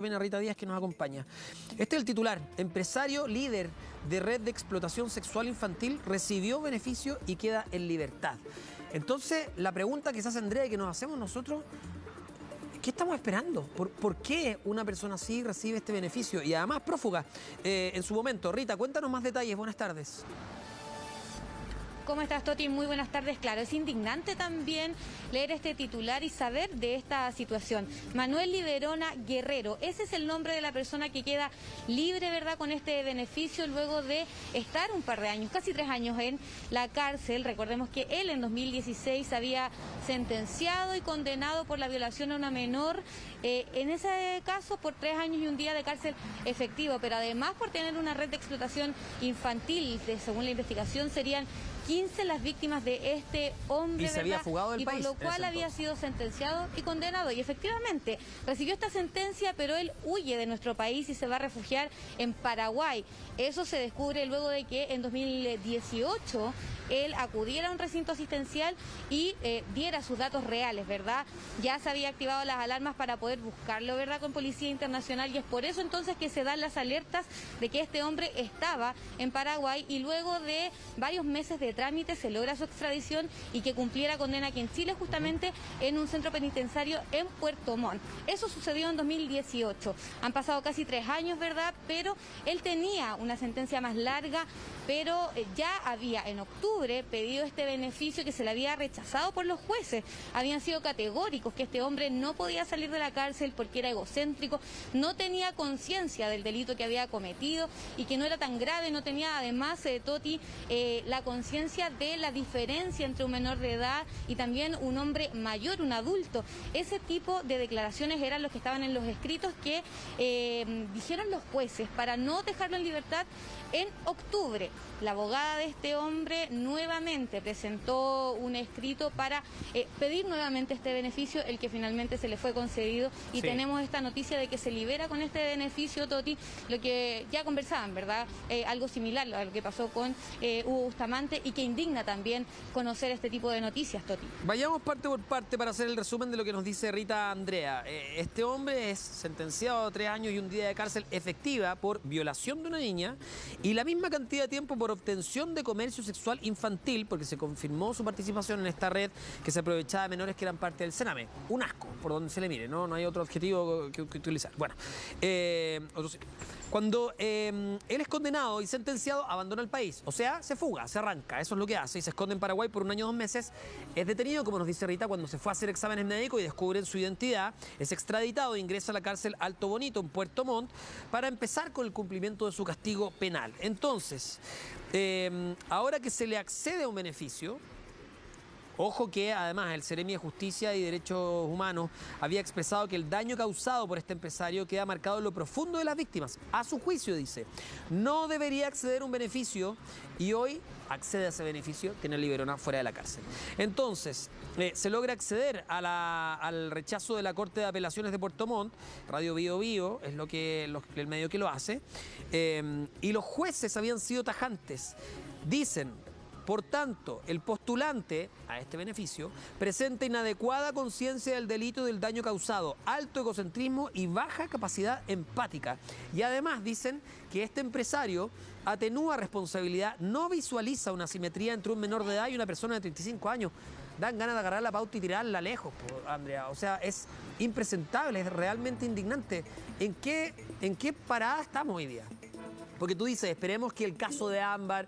Viene Rita Díaz que nos acompaña. Este es el titular. Empresario líder de red de explotación sexual infantil recibió beneficio y queda en libertad. Entonces, la pregunta que se hace Andrea y que nos hacemos nosotros, ¿qué estamos esperando? ¿Por qué una persona así recibe este beneficio? Y además prófuga en su momento. Rita, cuéntanos más detalles. Buenas tardes. ¿Cómo estás, Toti? Muy buenas tardes. Claro, es indignante también leer este titular y saber de esta situación. Manuel Liberona Guerrero, ese es el nombre de la persona que queda libre, ¿verdad?, con este beneficio luego de estar un par de años, casi 3 años en la cárcel. Recordemos que él en 2016 había sentenciado y condenado por la violación a una menor, en ese caso por 3 años y un día de cárcel efectivo, pero además por tener una red de explotación infantil, según la investigación serían 15 las víctimas de este hombre, y se había fugado del país, por lo cual había sido sentenciado y condenado. Y efectivamente recibió esta sentencia, pero él huye de nuestro país y se va a refugiar en Paraguay. Eso se descubre luego de que en 2018 él acudiera a un recinto asistencial y diera sus datos reales, ¿verdad? Ya se había activado las alarmas para poder buscarlo, ¿verdad?, con Policía Internacional, y es por eso entonces que se dan las alertas de que este hombre estaba en Paraguay, y luego de varios meses de trámite se logra su extradición y que cumpliera condena aquí en Chile, justamente en un centro penitenciario en Puerto Montt. Eso sucedió en 2018. Han pasado casi 3 años, ¿verdad? Pero él tenía una sentencia más larga, pero ya había en octubre pedido este beneficio que se le había rechazado por los jueces. Habían sido categóricos que este hombre no podía salir de la cárcel porque era egocéntrico, no tenía conciencia del delito que había cometido y que no era tan grave, no tenía además, Toti, la conciencia de la diferencia entre un menor de edad y también un hombre mayor, un adulto. Ese tipo de declaraciones eran los que estaban en los escritos que dijeron los jueces para no dejarlo en libertad. En octubre, la abogada de este hombre nuevamente presentó un escrito para pedir nuevamente este beneficio, el que finalmente se le fue concedido, y sí, tenemos esta noticia de que se libera con este beneficio, Toti, lo que ya conversaban, ¿verdad? Algo similar a lo que pasó con Hugo Bustamante, y que indigna también conocer este tipo de noticias, Toti. Vayamos parte por parte para hacer el resumen de lo que nos dice Rita Andrea. Este hombre es sentenciado a 3 años y un día de cárcel efectiva por violación de una niña y la misma cantidad de tiempo por obtención de comercio sexual infantil, porque se confirmó su participación en esta red que se aprovechaba de menores que eran parte del Sename. Un asco, por donde se le mire, no hay otro adjetivo que utilizar. Bueno, cuando él es condenado y sentenciado, abandona el país, o sea, se fuga, se arranca, eso es lo que hace, y se esconde en Paraguay por 1 año y 2 meses. Es detenido, como nos dice Rita, cuando se fue a hacer exámenes médicos y descubren su identidad. Es extraditado e ingresa a la cárcel Alto Bonito, en Puerto Montt, para empezar con el cumplimiento de su castigo penal. Entonces, ahora que se le accede a un beneficio, ojo que además el Seremi de Justicia y Derechos Humanos había expresado que el daño causado por este empresario queda marcado en lo profundo de las víctimas. A su juicio, dice, no debería acceder a un beneficio, y hoy accede a ese beneficio, tiene el Liberona fuera de la cárcel. Entonces, se logra acceder al rechazo de la Corte de Apelaciones de Puerto Montt, Radio Bio Bio es el medio que lo hace, y los jueces habían sido tajantes. Dicen: por tanto, el postulante a este beneficio presenta inadecuada conciencia del delito y del daño causado, alto egocentrismo y baja capacidad empática. Y además dicen que este empresario atenúa responsabilidad, no visualiza una asimetría entre un menor de edad y una persona de 35 años. Dan ganas de agarrar la pauta y tirarla lejos, Andrea. O sea, es impresentable, es realmente indignante. ¿En qué parada estamos hoy día? Porque tú dices, esperemos que el caso de Ámbar,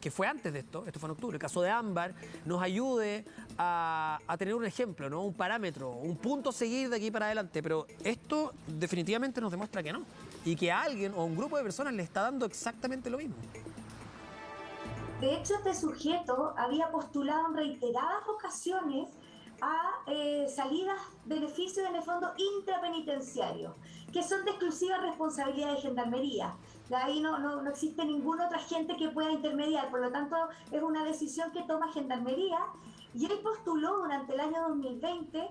que fue antes de esto fue en octubre, el caso de Ámbar nos ayude a tener un ejemplo, ¿no? Un parámetro, un punto a seguir de aquí para adelante. Pero esto definitivamente nos demuestra que no. Y que a alguien o a un grupo de personas le está dando exactamente lo mismo. De hecho, este sujeto había postulado en reiteradas ocasiones a salidas, beneficios en el fondo intrapenitenciarios, que son de exclusiva responsabilidad de Gendarmería. Ahí no existe ningún otro agente que pueda intermediar, por lo tanto es una decisión que toma Gendarmería, y él postuló durante el año 2020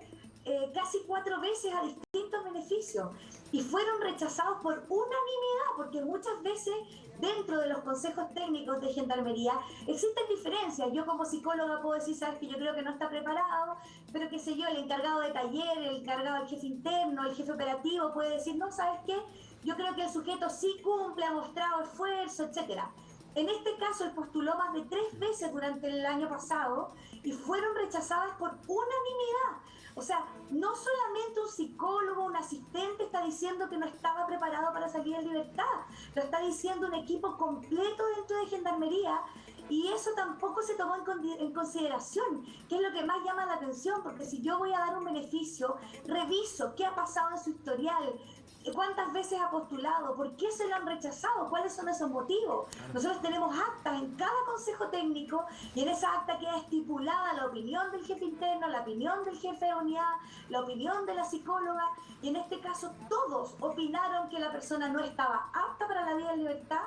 casi 4 veces a distintos beneficios y fueron rechazados por unanimidad, porque muchas veces dentro de los consejos técnicos de gendarmería existen diferencias. Yo como psicóloga puedo decir, sabes que yo creo que no está preparado, pero qué sé yo, el encargado de taller, el encargado del jefe interno, el jefe operativo puede decir, no, ¿sabes qué? Yo creo que el sujeto sí cumple, ha mostrado esfuerzo, etcétera. En este caso, él postuló más de 3 veces durante el año pasado y fueron rechazadas por unanimidad. O sea, no solamente un psicólogo, un asistente está diciendo que no estaba preparado para salir en libertad, lo está diciendo un equipo completo dentro de Gendarmería, y eso tampoco se tomó en consideración, que es lo que más llama la atención, porque si yo voy a dar un beneficio, reviso qué ha pasado en su historial, cuántas veces ha postulado, por qué se lo han rechazado, cuáles son esos motivos. Nosotros tenemos actas en cada consejo técnico y en esa acta queda estipulada la opinión del jefe interno, la opinión del jefe de unidad, la opinión de la psicóloga, y en este caso todos opinaron que la persona no estaba apta para la vida en libertad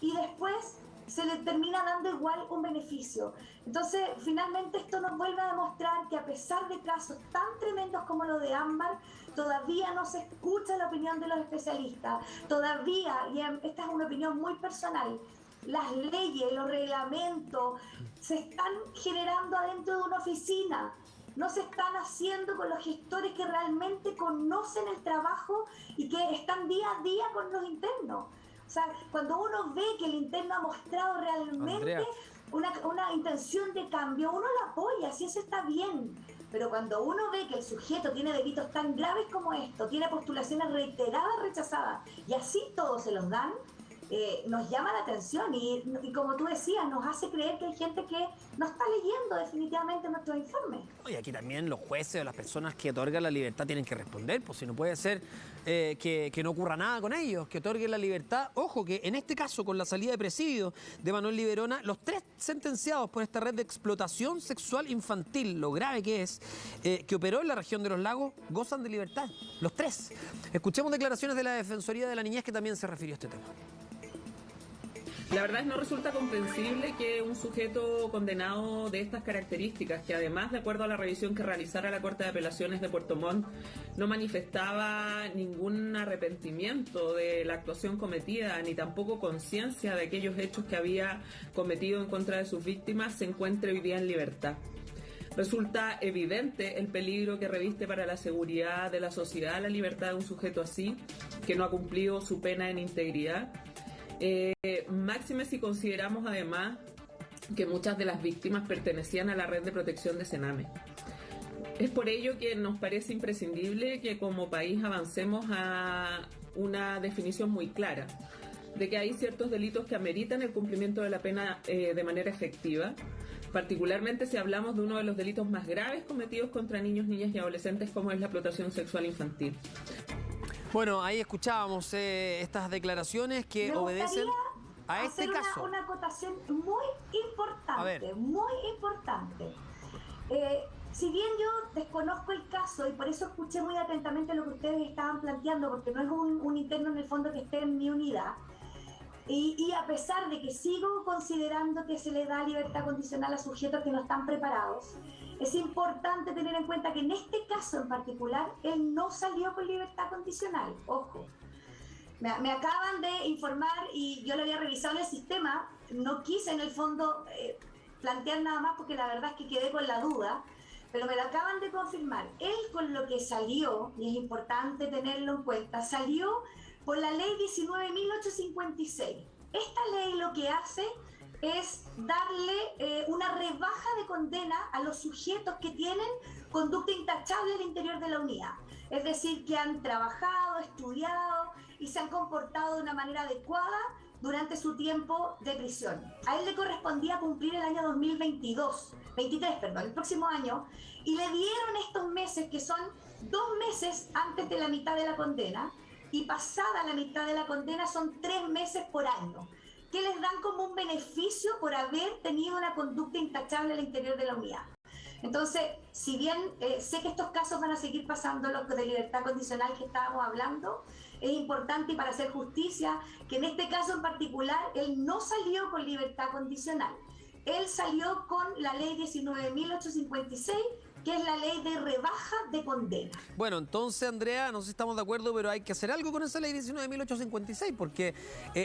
y después se le termina dando igual un beneficio. Entonces, finalmente esto nos vuelve a demostrar que a pesar de casos tan tremendos como lo de Ámbar, todavía no se escucha la opinión de los especialistas, todavía, y esta es una opinión muy personal, las leyes, los reglamentos se están generando adentro de una oficina, no se están haciendo con los gestores que realmente conocen el trabajo y que están día a día con los internos. O sea, cuando uno ve que el interno ha mostrado realmente una intención de cambio, uno lo apoya, si eso está bien. Pero cuando uno ve que el sujeto tiene delitos tan graves como esto, tiene postulaciones reiteradas rechazadas, y así todos se los dan, nos llama la atención y como tú decías, nos hace creer que hay gente que no está leyendo definitivamente nuestros informes. Y aquí también los jueces o las personas que otorgan la libertad tienen que responder, pues si no puede ser que no ocurra nada con ellos, que otorguen la libertad. Ojo que en este caso, con la salida de presidio de Manuel Liberona, los 3 sentenciados por esta red de explotación sexual infantil, lo grave que es, que operó en la región de Los Lagos, gozan de libertad. Los 3. Escuchemos declaraciones de la Defensoría de la Niñez que también se refirió a este tema. La verdad es que no resulta comprensible que un sujeto condenado de estas características, que además, de acuerdo a la revisión que realizara la Corte de Apelaciones de Puerto Montt, no manifestaba ningún arrepentimiento de la actuación cometida, ni tampoco conciencia de aquellos hechos que había cometido en contra de sus víctimas, se encuentre hoy día en libertad. Resulta evidente el peligro que reviste para la seguridad de la sociedad la libertad de un sujeto así, que no ha cumplido su pena en integridad. Máxime si consideramos además que muchas de las víctimas pertenecían a la red de protección de Sename. Es por ello que nos parece imprescindible que como país avancemos a una definición muy clara de que hay ciertos delitos que ameritan el cumplimiento de la pena de manera efectiva, particularmente si hablamos de uno de los delitos más graves cometidos contra niños, niñas y adolescentes, como es la explotación sexual infantil. Bueno, ahí escuchábamos estas declaraciones que obedecen a este caso. Una acotación muy importante, muy importante. Si bien yo desconozco el caso y por eso escuché muy atentamente lo que ustedes estaban planteando, porque no es un interno en el fondo que esté en mi unidad, y a pesar de que sigo considerando que se le da libertad condicional a sujetos que no están preparados, es importante tener en cuenta que en este caso en particular, él no salió con libertad condicional. Ojo, me acaban de informar y yo lo había revisado en el sistema, no quise en el fondo plantear nada más porque la verdad es que quedé con la duda, pero me lo acaban de confirmar. Él con lo que salió, y es importante tenerlo en cuenta, salió por la ley 19.856. Esta ley lo que hace es darle una rebaja de condena a los sujetos que tienen conducta intachable al interior de la unidad. Es decir, que han trabajado, estudiado y se han comportado de una manera adecuada durante su tiempo de prisión. A él le correspondía cumplir el año 23, el próximo año, y le dieron estos meses, que son 2 meses antes de la mitad de la condena, y pasada la mitad de la condena son 3 meses por año, que les dan como un beneficio por haber tenido una conducta intachable al interior de la unidad. Entonces, si bien sé que estos casos van a seguir pasando, los de libertad condicional que estábamos hablando, es importante, y para hacer justicia, que en este caso en particular, él no salió con libertad condicional. Él salió con la ley 19.856, que es la ley de rebaja de condena. Bueno, entonces, Andrea, no sé si estamos de acuerdo, pero hay que hacer algo con esa ley 19.856, porque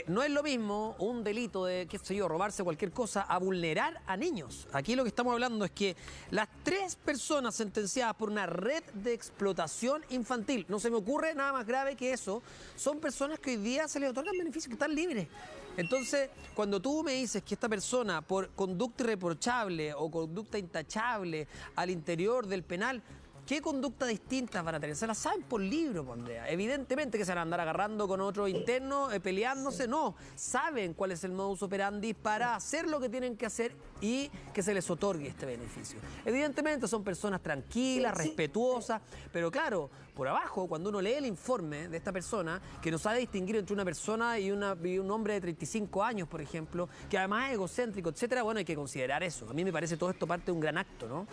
no es lo mismo un delito de, qué sé yo, robarse cualquier cosa a vulnerar a niños. Aquí lo que estamos hablando es que las 3 personas sentenciadas por una red de explotación infantil, no se me ocurre nada más grave que eso, son personas que hoy día se les otorgan beneficios, que están libres. Entonces, cuando tú me dices que esta persona, por conducta irreprochable o conducta intachable al interior del penal, ¿qué conductas distintas van a tener? Se las saben por libro, Andrea. Evidentemente que se van a andar agarrando con otro interno, peleándose, no. Saben cuál es el modus operandi para hacer lo que tienen que hacer y que se les otorgue este beneficio. Evidentemente son personas tranquilas, respetuosas, pero claro, por abajo, cuando uno lee el informe de esta persona, que no sabe distinguir entre una persona y un hombre de 35 años, por ejemplo, que además es egocéntrico, etcétera, bueno, hay que considerar eso. A mí me parece todo esto parte de un gran acto, ¿no?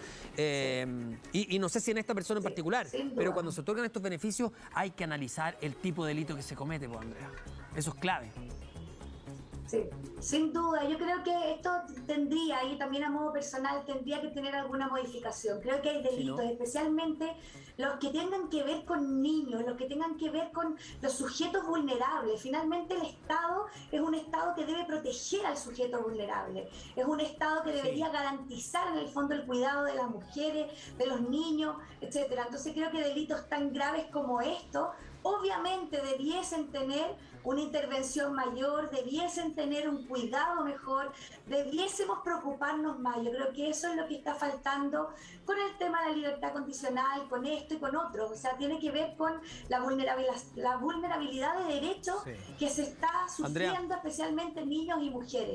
Y no sé si en esta persona en particular, pero cuando se otorgan estos beneficios hay que analizar el tipo de delito que se comete, pues, Andrea. Eso es clave. Sí, sin duda. Yo creo que esto tendría, y también a modo personal, tendría que tener alguna modificación. Creo que hay delitos, especialmente los que tengan que ver con niños, los que tengan que ver con los sujetos vulnerables. Finalmente el Estado es un Estado que debe proteger al sujeto vulnerable. Es un Estado que debería garantizar en el fondo el cuidado de las mujeres, de los niños, etcétera. Entonces creo que delitos tan graves como estos obviamente debiesen tener una intervención mayor, debiesen tener un cuidado mejor, debiésemos preocuparnos más. Yo creo que eso es lo que está faltando con el tema de la libertad condicional, con esto y con otros. O sea, tiene que ver con la vulnerabilidad de derechos que se está sufriendo, especialmente en niños y mujeres.